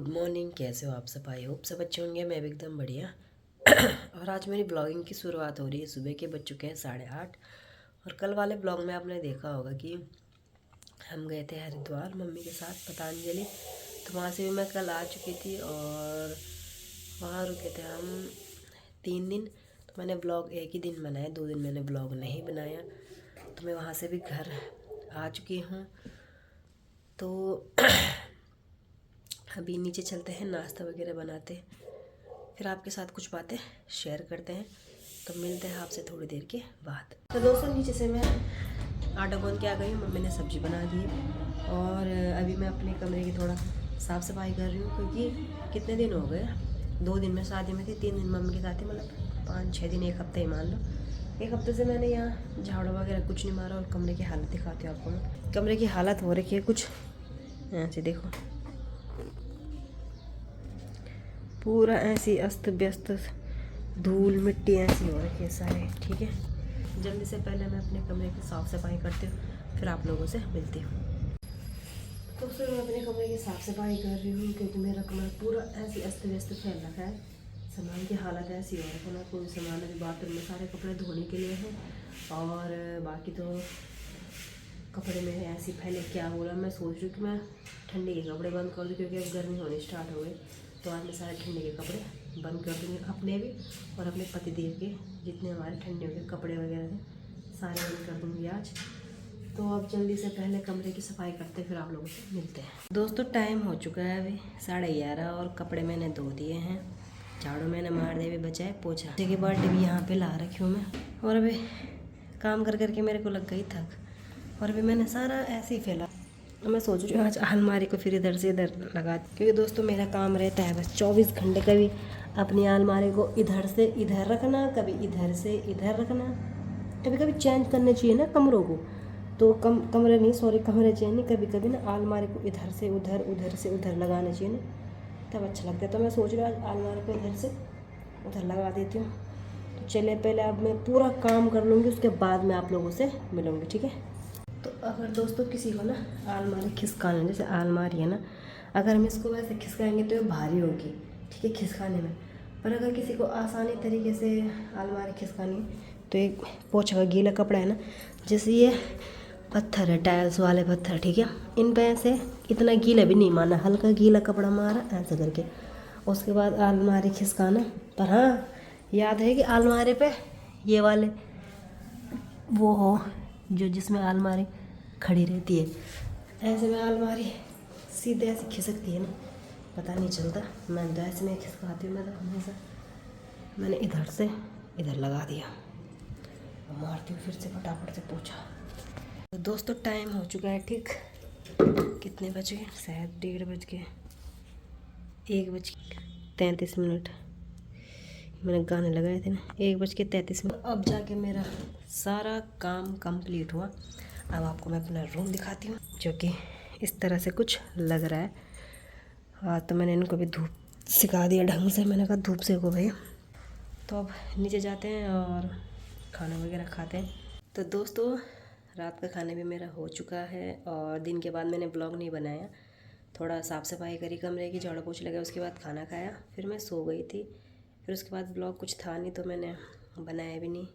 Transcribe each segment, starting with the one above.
Good morning. कैसे हो आप सब? आई होप सब अच्छे होंगे। मैं भी एकदम बढ़िया। और आज मेरी ब्लॉगिंग की शुरुआत हो रही है। सुबह के बज चुके हैं 8:30। और कल वाले ब्लॉग में आपने देखा होगा कि हम गए थे हरिद्वार मम्मी के साथ पतंजलि। तो वहाँ से भी मैं कल आ चुकी थी और वहाँ रुके थे हम 3 दिन। तो मैंने ब्लॉग एक ही दिन बनाया, 2 दिन मैंने ब्लॉग नहीं बनाया। तो मैं वहाँ से भी घर आ चुकी हूँ। तो अभी नीचे चलते हैं, नाश्ता वगैरह बनाते हैं, फिर आपके साथ कुछ बातें शेयर करते हैं। तो मिलते हैं आपसे थोड़ी देर के बाद। तो दोस्तों नीचे से मैं आटा गूंद के आ गई हूँ। मम्मी ने सब्ज़ी बना दी है और अभी मैं अपने कमरे की थोड़ा साफ़ सफाई कर रही हूँ, क्योंकि कितने दिन हो गए, 2 दिन में शादी में थी, 3 दिन मम्मी के साथ थी, मतलब 5-6 दिन, 1 हफ्ते ही मान लो। 1 हफ्ते से मैंने यहाँ झाड़ू वगैरह कुछ नहीं मारा। और कमरे की हालत दिखाती हूँ आपको मैं। कमरे की हालत हो रखी है कुछ ऐसे, देखो पूरा ऐसी अस्त व्यस्त, धूल मिट्टी ऐसी हो रखी है सारे। ठीक है, जल्दी से पहले मैं अपने कमरे की साफ़ सफाई करती हूँ, फिर आप लोगों से मिलती हूँ। तो फिर मैं अपने कमरे की साफ़ सफाई कर रही हूँ, क्योंकि मेरा कमरा पूरा ऐसी अस्त व्यस्त फैल रखा है। सामान की हालत ऐसी हो रखी है ना, कोई सामान अभी बाथरूम में सारे कपड़े धोने के लिए हैं और बाकी तो कपड़े में ऐसी फैले। क्या बोला, मैं सोच रही हूँ कि मैं ठंडी के कपड़े बंद कर दूँ, क्योंकि अब गर्मी होनी स्टार्ट हो गई। तो आज मैं सारे ठंडी के कपड़े बंद कर दूँगी, अपने भी और अपने पतिदेव के, जितने हमारे ठंडियों के कपड़े वगैरह थे सारे बंद कर दूँगी आज। तो अब जल्दी से पहले कमरे की सफाई करते, फिर आप लोगों से मिलते हैं। दोस्तों टाइम हो चुका है अभी 11:30 और कपड़े मैंने धो दिए हैं, झाड़ू मैंने मार दिया, अभी बचा है पोछा। के बर्थडे भी यहाँ पे ला रखी हूँ मैं। और अभी काम कर करके मेरे को लग गई थक, और अभी मैंने सारा ऐसे ही फैला। मैं सोच रही हूँ आज अलमारी को फिर इधर से इधर लगा, क्योंकि दोस्तों मेरा काम रहता है बस 24 घंटे, कभी अपनी अलमारी को इधर से इधर रखना, कभी इधर से इधर रखना। कभी कभी चेंज करने चाहिए ना कमरों को, तो कमरे नहीं, सॉरी, कमरे चेंज नहीं, कभी कभी ना अलमारी को इधर से उधर, उधर से उधर लगाना चाहिए ना, तब अच्छा लगता है। तो मैं सोच रही हूँ आज अलमारी को इधर से उधर लगा देती हूँ। तो चलिए पहले अब मैं पूरा काम कर लूँगी, उसके बाद मैं आप लोगों से मिलूँगी, ठीक है। तो अगर दोस्तों किसी को ना अलमारी खिसकाना, जैसे अलमारी है ना, अगर हम इसको वैसे खिसकाएंगे तो ये भारी होगी, ठीक है, खिसकाने में। पर अगर किसी को आसानी तरीके से अलमारी खिसकानी है, तो एक पोछा का गीला कपड़ा है ना, जैसे ये पत्थर है, टाइल्स वाले पत्थर, ठीक है, इन पे ऐसे इतना गीला भी नहीं मारना, हल्का गीला कपड़ा मारा ऐसे करके, उसके बाद अलमारी खिसकाना। पर हाँ, याद है कि अलमारी पे ये वाले वो हो जो जिसमें अलमारी खड़ी रहती है, ऐसे में अलमारी सीधे ऐसे खिसकती है ना, पता नहीं चलता। मैं तो ऐसे में खिसकाती हूँ, मैं तो हमेशा मैंने इधर से इधर लगा दिया और मारती हूँ फिर से फटाफट से पोछा। तो दोस्तों टाइम हो चुका है, ठीक कितने बज गए, शायद 1:30 बज गए, 1:33। मैंने गाने लगाए थे ना, 1:33। अब जाके मेरा सारा काम कंप्लीट हुआ। अब आपको मैं अपना रूम दिखाती हूँ, जो कि इस तरह से कुछ लग रहा है। हाँ, तो मैंने इनको भी धूप सिखा दिया ढंग से, मैंने कहा धूप सेको भैया। तो अब नीचे जाते हैं और खाना वगैरह खाते हैं। तो दोस्तों रात का खाना भी मेरा हो चुका है और दिन के बाद मैंने ब्लॉग नहीं बनाया, थोड़ा साफ़ सफाई करी कमरे की, झाड़ू पोछा लगा, उसके बाद खाना खाया, फिर मैं सो गई थी। फिर उसके बाद ब्लॉग कुछ था नहीं, तो मैंने बनाया भी नहीं।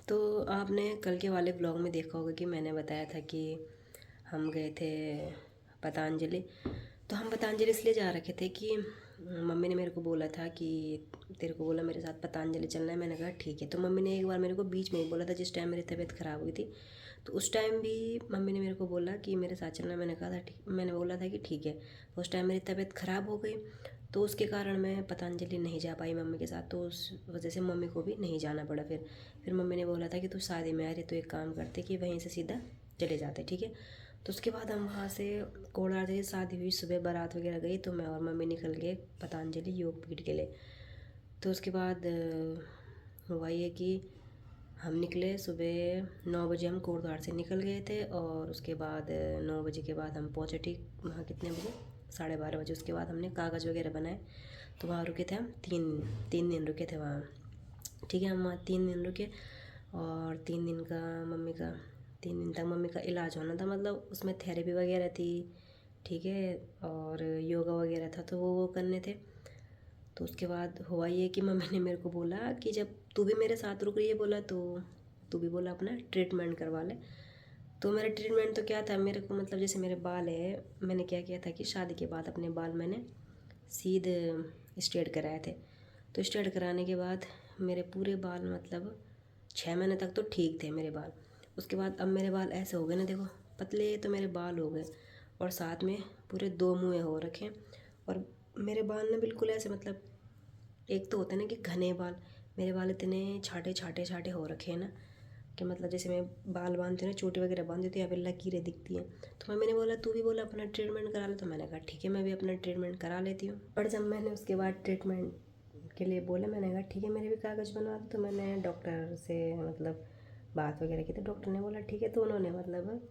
तो आपने कल के वाले ब्लॉग में देखा होगा कि मैंने बताया था कि हम गए थे पतंजलि। तो हम पतंजलि इसलिए जा रखे थे कि मम्मी ने मेरे को बोला था कि तेरे को बोला मेरे साथ पतंजलि चलना है। मैंने कहा ठीक है। तो मम्मी ने एक बार मेरे को बीच में ही बोला था, जिस टाइम मेरी तबीयत ख़राब हुई थी, तो उस टाइम भी मम्मी ने मेरे को बोला कि मेरे साथ चलना है। मैंने कहा था ठीक, मैंने बोला था कि ठीक है। उस टाइम मेरी तबीयत ख़राब हो गई, तो उसके कारण मैं पतंजलि नहीं जा पाई मम्मी के साथ, तो उस वजह से मम्मी को भी नहीं जाना पड़ा। फिर मम्मी ने बोला था कि तू शादी में आ रही, तो एक काम करते कि वहीं से सीधा चले जाते, ठीक है। तो उसके बाद हम वहाँ से कोड़ार से शादी हुई, सुबह बारात वगैरह गई, तो मैं और मम्मी निकल गए पतंजलि योगपीठ के लिए। तो उसके बाद हुआ ये कि हम निकले सुबह 9 बजे, हम कोटद्वार से निकल गए थे और उसके बाद 9 बजे के बाद हम पहुँचे ठीक वहाँ कितने बजे, 12:30 बजे। उसके बाद हमने कागज़ वगैरह बनाए, तो वहाँ रुके थे हम, तीन दिन रुके थे वहाँ, ठीक है। हम वहाँ 3 दिन रुके और 3 दिन का 3 दिन तक मम्मी का इलाज होना था, मतलब उसमें थेरेपी वगैरह थी, ठीक है, और योगा वगैरह था तो वो करने थे। तो उसके बाद हुआ ये कि मम्मी ने मेरे को बोला कि जब तू भी मेरे साथ रुक रही है बोला तो तू भी बोला अपना ट्रीटमेंट करवा ले। तो मेरा ट्रीटमेंट तो क्या था, मेरे को मतलब जैसे मेरे बाल है, मैंने क्या किया था कि शादी के बाद अपने बाल मैंने सीधे स्ट्रेट कराए थे। तो स्ट्रेट कराने के बाद मेरे पूरे बाल मतलब 6 महीने तक तो ठीक थे मेरे बाल। उसके बाद अब मेरे बाल ऐसे हो गए ना, देखो पतले तो मेरे बाल हो गए और साथ में पूरे 2 मुँह हो रखे। और मेरे बाल ना बिल्कुल ऐसे मतलब, एक तो होता है ना कि घने बाल, मेरे बाल इतने छाटे छाटे छाटे हो रखे हैं ना कि मतलब जैसे मैं बाल बांधती हूँ ना, चोटी वगैरह बांधती हूँ तो यहाँ पे लकीरें दिखती हैं। तो मैंने बोला तू भी बोला अपना ट्रीटमेंट करा ले, तो मैंने कहा ठीक है मैं भी अपना ट्रीटमेंट करा लेती हूँ। और जब मैंने उसके बाद ट्रीटमेंट के लिए बोला, मैंने कहा ठीक है मेरे भी कागज़ बनवा दो। तो मैंने डॉक्टर से मतलब बात वगैरह की तो डॉक्टर ने बोला ठीक है। तो उन्होंने मतलब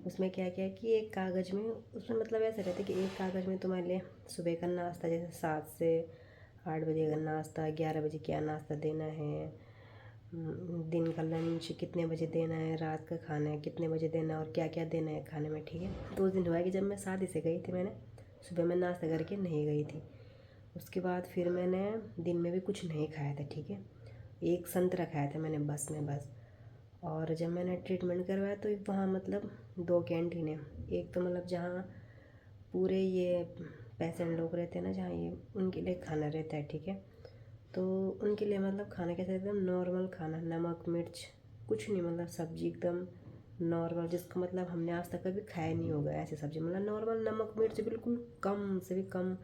उसमें क्या किया कि एक कागज़ में, उसमें मतलब ऐसे रहता है कि एक कागज़ में तुम्हारे लिए सुबह का नाश्ता जैसे 7 से 8 बजे का नाश्ता, 11 बजे क्या नाश्ता देना है, दिन का लंच कितने बजे देना है, रात का खाना कितने बजे देना है और क्या क्या देना है खाने में, ठीक है। तो उस दिन हुआ कि जब मैं शादी से गई थी, मैंने सुबह में नाश्ता करके नहीं गई थी। उसके बाद फिर मैंने दिन में भी कुछ नहीं खाया था, ठीक है। एक संतरा खाया था मैंने बस में, बस। और जब मैंने ट्रीटमेंट करवाया तो वहाँ मतलब 2 कैंटीन है। एक तो मतलब जहाँ पूरे ये पेशेंट लोग रहते हैं ना, जहाँ ये उनके लिए खाना रहता है, ठीक है। तो उनके लिए मतलब खाना कैसा एकदम नॉर्मल खाना, नमक मिर्च कुछ नहीं, मतलब सब्जी एकदम नॉर्मल, जिसको मतलब हमने आज तक कभी खाया नहीं होगा ऐसी सब्जी, मतलब नॉर्मल नमक मिर्च बिल्कुल कम से भी कम,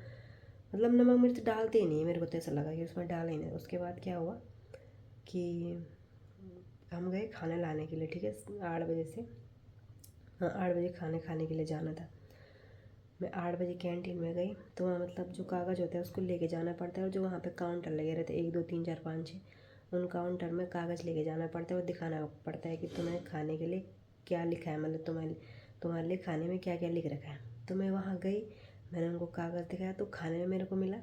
मतलब नमक मिर्च डालते ही नहीं है। मेरे को तो ऐसा लगा कि उसमें डाला ही नहीं। उसके बाद क्या हुआ कि हम गए खाना लाने के लिए, ठीक है, 8 बजे से, हाँ 8 बजे खाने खाने के लिए जाना था। मैं 8 बजे कैंटीन में गई तो वहाँ मतलब जो कागज़ होता है उसको लेके जाना पड़ता है, और जो वहाँ पे काउंटर लगे रहते हैं 1 2 3 4 5 6, उन काउंटर में कागज़ लेके जाना पड़ता है और दिखाना पड़ता है कि तुम्हें खाने के लिए क्या लिखा है, मतलब तुम्हारे लिए खाने में क्या क्या लिख रखा है। तो मैं वहाँ गई, मैंने उनको कागज़ दिखाया तो खाने में मेरे को मिला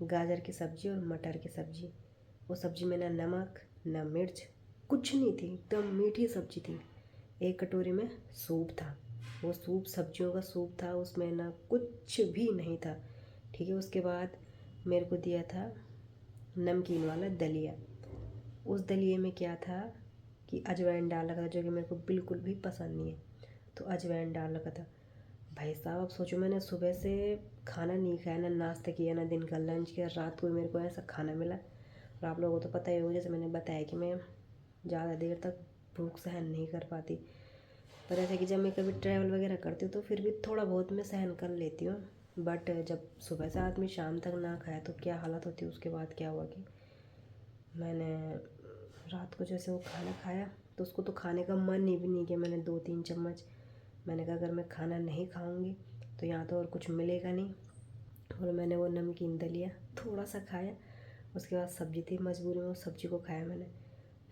गाजर की सब्ज़ी और मटर की सब्ज़ी। वो सब्ज़ी में ना नमक ना मिर्च कुछ नहीं थी, एकदम मीठी सब्ज़ी थी। एक कटोरी में सूप था, वो सूप सब्जियों का सूप था, उसमें ना कुछ भी नहीं था, ठीक है। उसके बाद मेरे को दिया था नमकीन वाला दलिया। उस दलिए में क्या था कि अजवाइन डाल रखा था, जो कि मेरे को बिल्कुल भी पसंद नहीं है, तो अजवाइन डाल रखा था। भाई साहब अब सोचो, मैंने सुबह से खाना नहीं खाया, ना नाश्ता किया, ना दिन का लंच किया, रात को मेरे को ऐसा खाना मिला। और आप लोगों को तो पता ही होगा, जैसे मैंने बताया कि मैं ज़्यादा देर तक भूख सहन नहीं कर पाती। पर ऐसा कि जब मैं कभी ट्रैवल वगैरह करती हूँ तो फिर भी थोड़ा बहुत मैं सहन कर लेती हूँ। बट जब सुबह से आदमी शाम तक ना खाया तो क्या हालत होती है। उसके बाद क्या हुआ कि मैंने रात को जैसे वो खाना खाया तो उसको तो खाने का मन ही भी नहीं किया। मैंने 2 3 चम्मच, मैंने कहा अगर मैं खाना नहीं खाऊंगी तो यहाँ तो और कुछ मिलेगा नहीं, और मैंने वो नमकीन दलिया थोड़ा सा खाया। उसके बाद सब्ज़ी थी, मजबूरी में उस सब्ज़ी को खाया मैंने।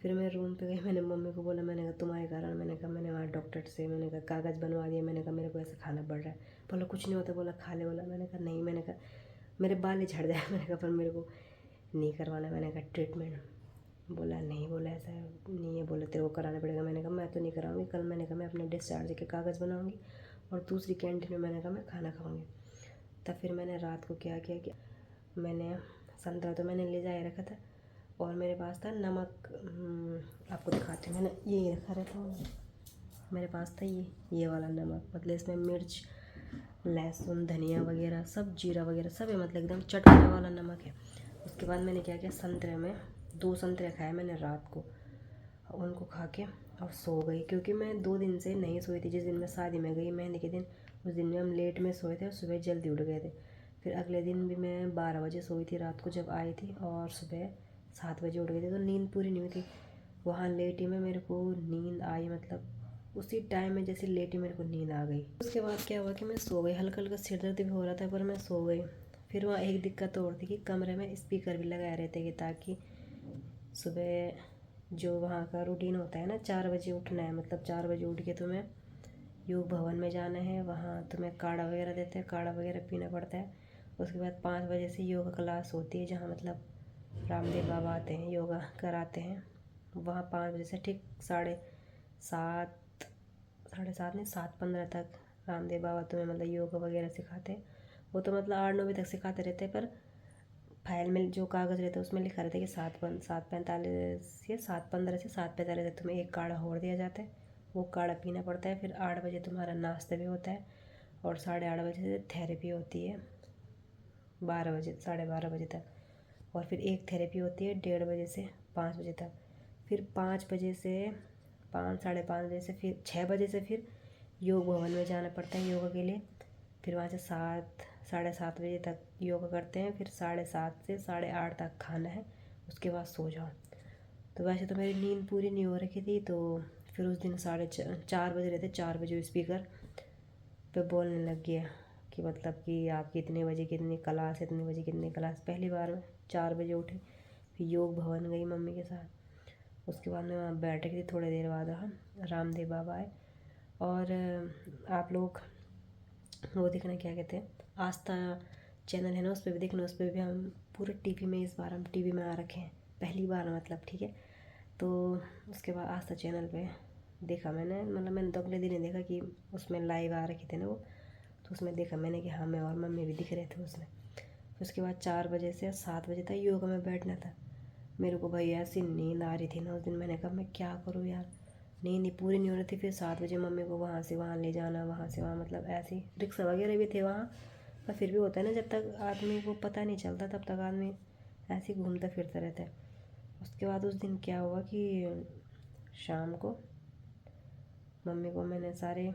फिर मैं रूम पे गई, मैंने मम्मी को बोला, मैंने कहा तुम्हारे कारण, मैंने कहा मैंने वहाँ डॉक्टर से मैंने कहा कागज़ बनवा दिया, मैंने कहा मेरे को ऐसा खाना पड़ रहा है। बोला कुछ नहीं होता, बोला खा ले, बोला। मैंने कहा नहीं, मैंने कहा मेरे बाल ही झड़ जाए, मैंने कहा पर मेरे को नहीं करवाना, मैंने कहा ट्रीटमेंट। बोला नहीं, बोला ऐसा नहीं है, बोला तेरे को कराना पड़ेगा। मैंने कहा मैं तो नहीं कराऊंगी, कल मैंने कहा मैं अपने डिस्चार्ज के कागज़ बनाऊंगी और दूसरी कैंटीन में मैंने कहा मैं खाना खाऊंगी। तब फिर मैंने रात को क्या किया कि मैंने संतरा तो मैंने ले जाए रखा था, और मेरे पास था नमक, आपको दिखाती हूँ, मैंने ये रखा रहता हूँ, मेरे पास था ये वाला नमक, मतलब इसमें मिर्च लहसुन धनिया वगैरह सब, जीरा वगैरह सब है, मतलब एकदम चटपटा वाला नमक है। उसके बाद मैंने क्या किया, संतरे में 2 संतरे खाए मैंने रात को, उनको खा के और सो गई, क्योंकि मैं 2 दिन से नहीं सोई थी। जिस दिन मैं शादी में गई मेहंदी के दिन, उस दिन में हम लेट में सोए थे और सुबह जल्दी उठ गए थे। फिर अगले दिन भी मैं 12 बजे सोई थी रात को जब आई थी, और सुबह 7 बजे उठ गई थी, तो नींद पूरी नहीं हुई थी। वहाँ लेटी में मेरे को नींद आई, मतलब उसी टाइम में जैसे लेटी मेरे को नींद आ गई। उसके बाद क्या हुआ कि मैं सो गई, हल्का हल्का सिर दर्द भी हो रहा था पर मैं सो गई। फिर वहाँ एक दिक्कत और थी कि कमरे में स्पीकर भी लगाए रहते कि ताकि सुबह जो वहाँ का रूटीन होता है ना, 4 बजे उठना है, मतलब 4 बजे उठ के तुम्हें योग भवन में जाना है, वहाँ तुम्हें काढ़ा वगैरह देते हैं, काढ़ा वगैरह पीना पड़ता है। उसके बाद 5 बजे से योगा क्लास होती है, जहाँ मतलब रामदेव बाबा आते हैं, योगा कराते हैं। वहाँ 5 बजे से ठीक 7:30 नहीं 7:15 तक रामदेव बाबा तुम्हें मतलब योगा वगैरह सिखाते हैं। वो तो मतलब 8-9 बजे तक सिखाते रहते हैं, पर फाइल में जो कागज़ रहता है उसमें लिखा रहता है कि 7:45 या 7:15 से 7:45 तक तुम्हें एक काढ़ा और दिया जाता है, वो काढ़ा पीना पड़ता है। फिर 8 बजे तुम्हारा नाश्ता भी होता है और 8:30 बजे से थेरेपी होती है 12 बजे 12:30 बजे तक। और फिर एक थेरेपी होती है 1:30 बजे से 5 बजे तक। फिर 5 बजे से 5 साढ़े 5 बजे से फिर 6 बजे से फिर योग भवन में जाना पड़ता है योगा के लिए। फिर वहाँ से 7 साढ़े 7 बजे तक योगा करते हैं। फिर 7:30 से 8:30 तक खाना है, उसके बाद सो जाओ। तो वैसे तो मेरी नींद पूरी नहीं हो रखी थी, तो फिर उस दिन 4:30 बजे रहते, 4 बजे स्पीकर पे बोलने लग गया कि मतलब कि आपकी इतने बजे कितनी क्लास, इतने बजे कितनी क्लास। पहली बार में 4 बजे उठी, फिर योग भवन गई मम्मी के साथ। उसके बाद मैं वहाँ बैठ गई थी, थोड़ी देर बाद वहाँ रामदेव बाबा आए। और आप लोग वो देखना, क्या कहते हैं, आस्था चैनल है ना, उस पर भी देखना। उस पर भी हम पूरे टीवी में, इस बार हम टीवी में आ रखे हैं पहली बार मतलब, ठीक है। तो उसके बाद आस्था चैनल पे देखा मैंने, मतलब मैंने तो अगले दिन ही देखा कि उसमें लाइव आ रखे थे ना वो, तो उसमें देखा मैंने कि हाँ मैं और मम्मी भी दिख रहे थे उसमें। फिर उसके बाद 4 बजे से 7 बजे तक योगा में बैठना था। मेरे को भाई ऐसी नींद आ रही थी ना उस दिन, मैंने कहा मैं क्या करूँ यार, नींद ही पूरी नहीं हो रही थी। फिर 7 बजे मम्मी को वहाँ से वहाँ ले जाना, वहाँ से वहाँ, मतलब ऐसे ही रिक्शा वगैरह भी थे वहाँ, पर फिर भी होता है ना, जब तक आदमी को पता नहीं चलता तब तक आदमी ऐसे ही घूमता फिरता रहता है। उसके बाद उस दिन क्या हुआ कि शाम को मम्मी को मैंने सारे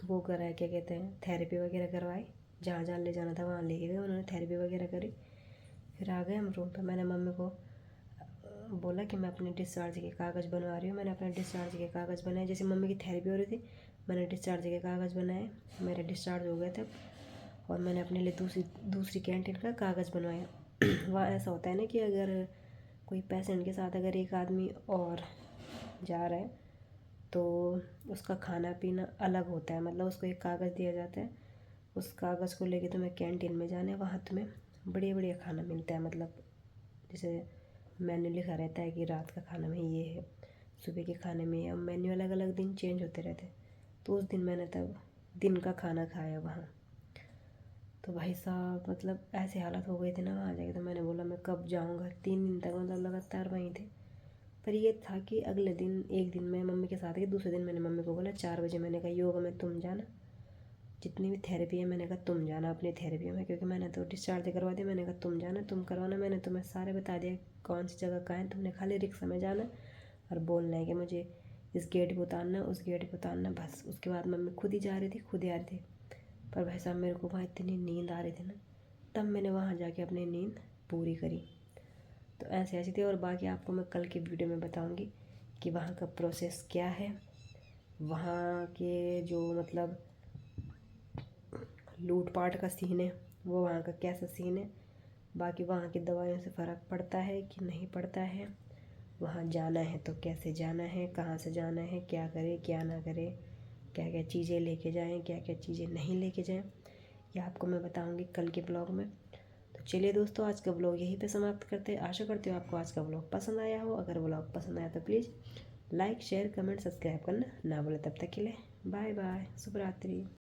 वो कराए, क्या कहते हैं, थेरेपी वगैरह करवाई। जहाँ जहाँ ले जाना था वहाँ लेके गए, उन्होंने थेरेपी वगैरह करी। फिर आ गए हम रूम पर। मैंने मम्मी को बोला कि मैं अपने डिस्चार्ज के कागज़ बनवा रही हूँ। मैंने अपने डिस्चार्ज के कागज़ बनाए, जैसे मम्मी की थेरेपी हो रही थी मैंने डिस्चार्ज के कागज़ बनाए। मेरे डिस्चार्ज हो गए थे और मैंने अपने लिए दूसरी कैंटीन का कागज़ बनवाया। वहाँ ऐसा होता है ना कि अगर कोई पेशेंट के साथ अगर एक आदमी और जा रहा है तो उसका खाना पीना अलग होता है, मतलब उसको एक कागज़ दिया जाता है, उस कागज़ को लेके तुम्हें कैंटीन में जाना है। वहाँ तुम्हें बढ़िया बढ़िया खाना मिलता है, मतलब जैसे मेन्यू लिखा रहता है कि रात का खाना में ये है, सुबह के खाने में, अब मेन्यू अलग अलग दिन चेंज होते रहते हैं। तो उस दिन मैंने तब दिन का खाना खाया वहाँ। तो भाई साहब मतलब ऐसी हालत हो गई थी ना वहाँ जाके, तो मैंने बोला मैं कब जाऊँगा। 3 दिन तक मतलब लगातार वहीं थे। पर ये था कि अगले दिन, एक दिन मैं मम्मी के साथ गई, दूसरे दिन मैंने मम्मी को बोला 4 बजे, मैंने कहा योगा में तुम जाना, जितनी भी थेरेपी है मैंने कहा तुम जाना अपनी थेरेपी में, क्योंकि मैंने तो डिस्चार्ज करवा दिया। मैंने कहा तुम जाना, तुम करवाना, मैंने तुम्हें सारे बता दिया कौन सी जगह कहाँ है, तुमने खाली रिक्शा में जाना और बोलना है कि मुझे इस गेट पर उतारना, उस गेट पर उतारना, बस। उसके बाद मम्मी खुद ही जा रही थी, खुद ही आ रही थी। पर भाई साहब मेरे को वहाँ इतनी नींद आ रही थी ना, तब मैंने वहाँ जाके अपनी नींद पूरी करी। तो ऐसे ऐसी थी। और बाकी आपको मैं कल की वीडियो में बताऊँगी कि वहाँ का प्रोसेस क्या है, वहाँ के जो मतलब लूट पाट का सीन है वो वहाँ का कैसा सीन है, बाकी वहाँ की दवाइयों से फ़र्क पड़ता है कि नहीं पड़ता है, वहाँ जाना है तो कैसे जाना है, कहाँ से जाना है, क्या करें क्या ना करें, क्या क्या चीज़ें लेके जाएं, क्या क्या चीज़ें नहीं लेके जाएं, ये आपको मैं बताऊँगी कल के ब्लॉग में। तो चलिए दोस्तों, आज का ब्लॉग यहीं पे समाप्त करते हैं। आशा करती हूँ आपको आज का ब्लॉग पसंद आया हो। अगर ब्लॉग पसंद आया तो please like share comment subscribe करना ना भूलें। तब तक के लिए बाय बाय, शुभ रात्रि।